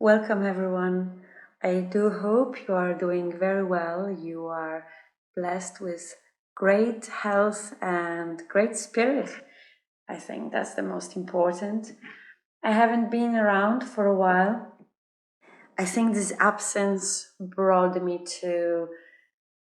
Welcome everyone. I do hope you are doing very well. You are blessed with great health and great spirit. I think that's the most important. I haven't been around for a while. I think this absence brought me to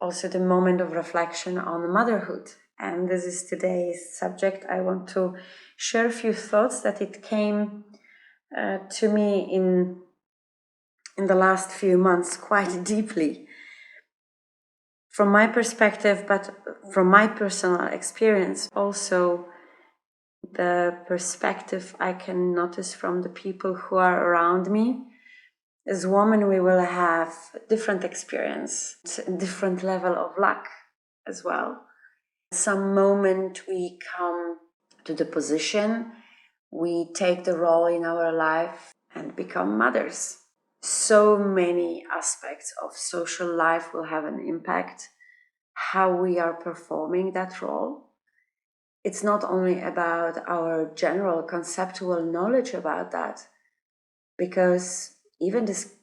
also the moment of reflection on motherhood. And this is today's subject. I want to share a few thoughts that it came to me in the last few months quite deeply. From my perspective, but from my personal experience, also the perspective I can notice from the people who are around me. As women, we will have different experience, different level of luck as well. Some moment we come to the position, we take the role in our life and become mothers. So many aspects of social life will have an impact how we are performing that role. It's not only about our general conceptual knowledge about that, because even this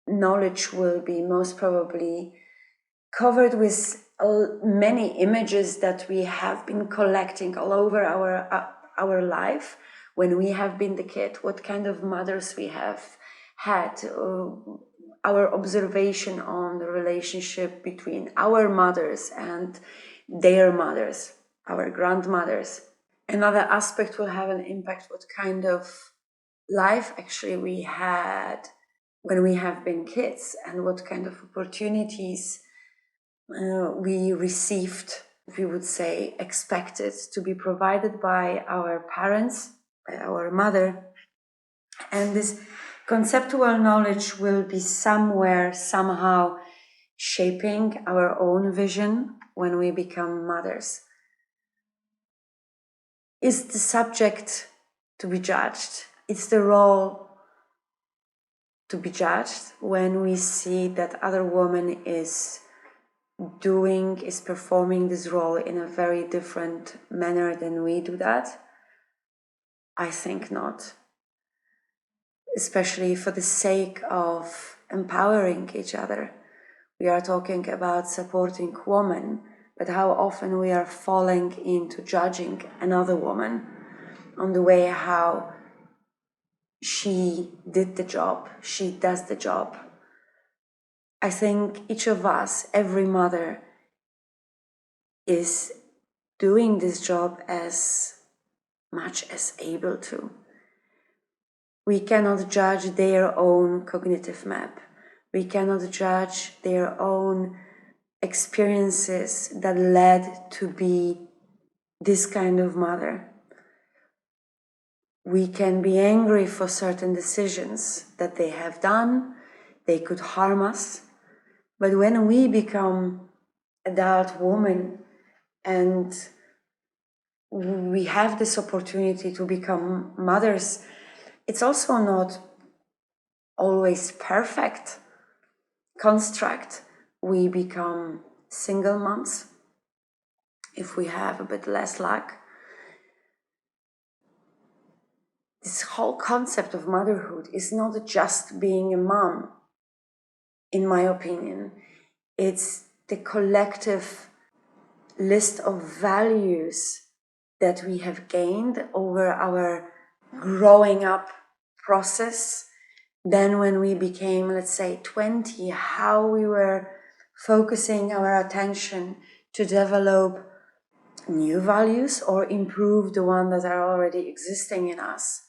knowledge will be most probably covered with many images that we have been collecting all over our life when we have been the kid, what kind of mothers we have had, our observation on the relationship between our mothers and their mothers, our grandmothers. Another aspect will have an impact what kind of life actually we had when we have been kids and what kind of opportunities we received, we would say, expected to be provided by our parents, by our mother. And this conceptual knowledge will be somewhere, somehow shaping our own vision when we become mothers. Is the subject to be judged? It's the role to be judged when we see that other woman is performing this role in a very different manner than we do that? I think not. Especially for the sake of empowering each other. We are talking about supporting women, but how often we are falling into judging another woman on the way how she did the job, she does the job. I think each of us, every mother, is doing this job as much as able to. We cannot judge their own cognitive map. We cannot judge their own experiences that led to be this kind of mother. We can be angry for certain decisions that they have done. They could harm us. But when we become adult women and we have this opportunity to become mothers, it's also not always perfect construct. We become single moms if we have a bit less luck. This whole concept of motherhood is not just being a mom, in my opinion. It's the collective list of values that we have gained over our growing up process. Then when we became, let's say, 20, how we were focusing our attention to develop new values or improve the ones that are already existing in us.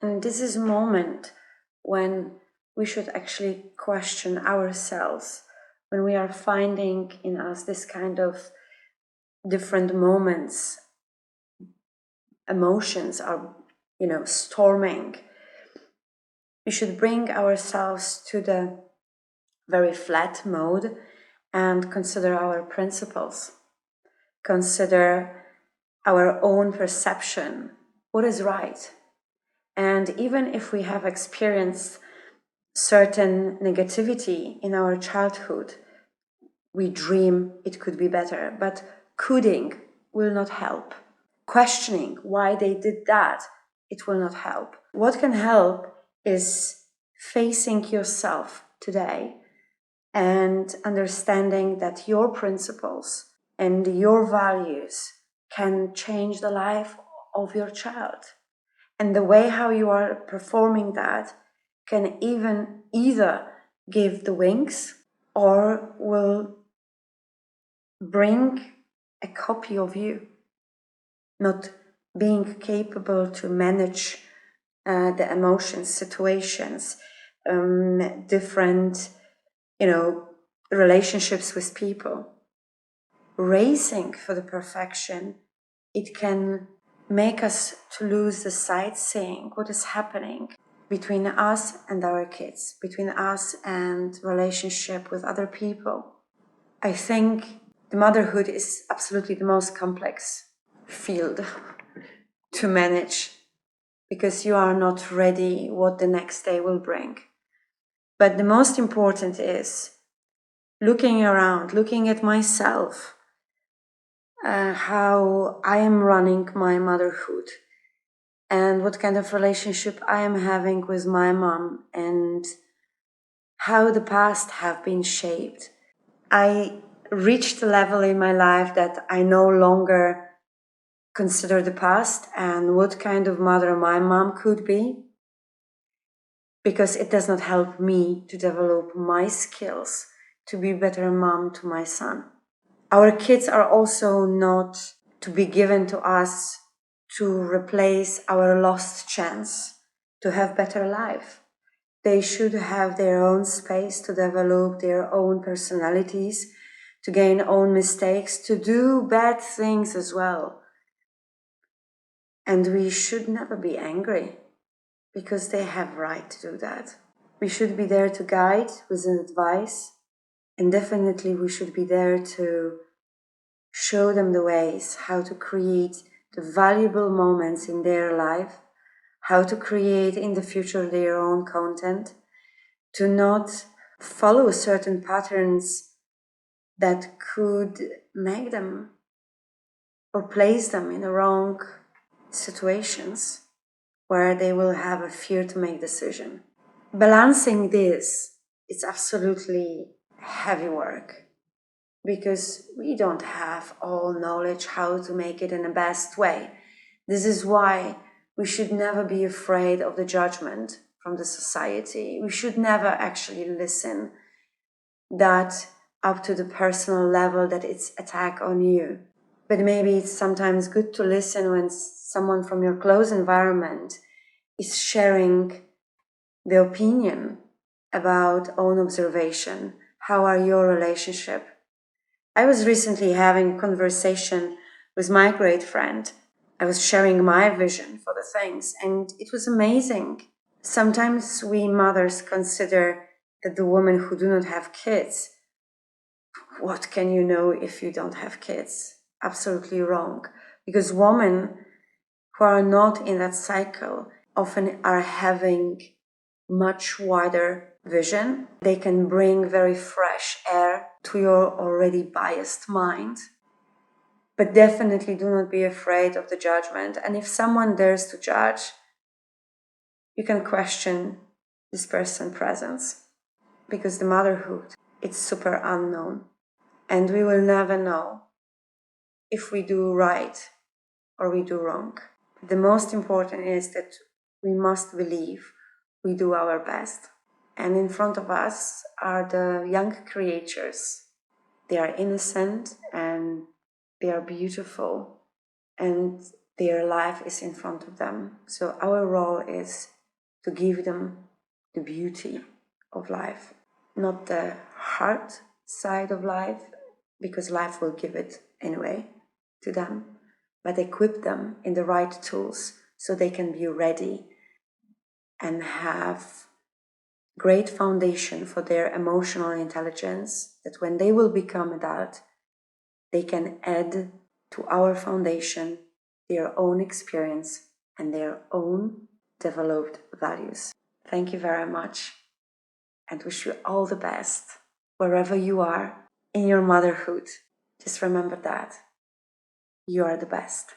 And this is a moment when we should actually question ourselves, when we are finding in us this kind of different moments, emotions are, storming. We should bring ourselves to the very flat mode and consider our principles. Consider our own perception, what is right. And even if we have experienced certain negativity in our childhood, we dream it could be better, but coulding will not help. Questioning why they did that it will not help. What can help is facing yourself today and understanding that your principles and your values can change the life of your child. And the way how you are performing that can even either give the wings or will bring a copy of you, not being capable to manage the emotions, situations, different, relationships with people. Racing for the perfection, it can make us to lose the sight seeing what is happening between us and our kids, between us and relationship with other people. I think the motherhood is absolutely the most complex field to manage, because you are not ready what the next day will bring. But the most important is looking around, looking at myself, how I am running my motherhood and what kind of relationship I am having with my mom and how the past have been shaped. I reached a level in my life that I no longer consider the past and what kind of mother my mom could be, because it does not help me to develop my skills to be a better mom to my son. Our kids are also not to be given to us to replace our lost chance to have better life. They should have their own space to develop their own personalities, to gain own mistakes, to do bad things as well. And we should never be angry, because they have right to do that. We should be there to guide with advice, and definitely we should be there to show them the ways how to create the valuable moments in their life, how to create in the future their own content, to not follow certain patterns that could make them or place them in the wrong situations where they will have a fear to make decision. Balancing this is absolutely heavy work, because we don't have all knowledge how to make it in the best way. This is why we should never be afraid of the judgment from the society. We should never actually listen that up to the personal level that it's attack on you. But maybe it's sometimes good to listen when someone from your close environment is sharing the opinion about own observation. How are your relationship? I was recently having a conversation with my great friend. I was sharing my vision for the things, and it was amazing. Sometimes we mothers consider that the women who do not have kids, what can you know if you don't have kids? Absolutely wrong. Because women who are not in that cycle often are having much wider vision. They can bring very fresh air to your already biased mind. But definitely do not be afraid of the judgment. And if someone dares to judge, you can question this person's presence, because the motherhood, it's super unknown. And we will never know if we do right or we do wrong. The most important is that we must believe we do our best. And in front of us are the young creatures. They are innocent and they are beautiful, and their life is in front of them. So our role is to give them the beauty of life, not the hard side of life, because life will give it anyway to them, but equip them in the right tools so they can be ready and have great foundation for their emotional intelligence, that when they will become adult, they can add to our foundation their own experience and their own developed values. Thank you very much, and wish you all the best wherever you are in your motherhood. Just remember that you are the best.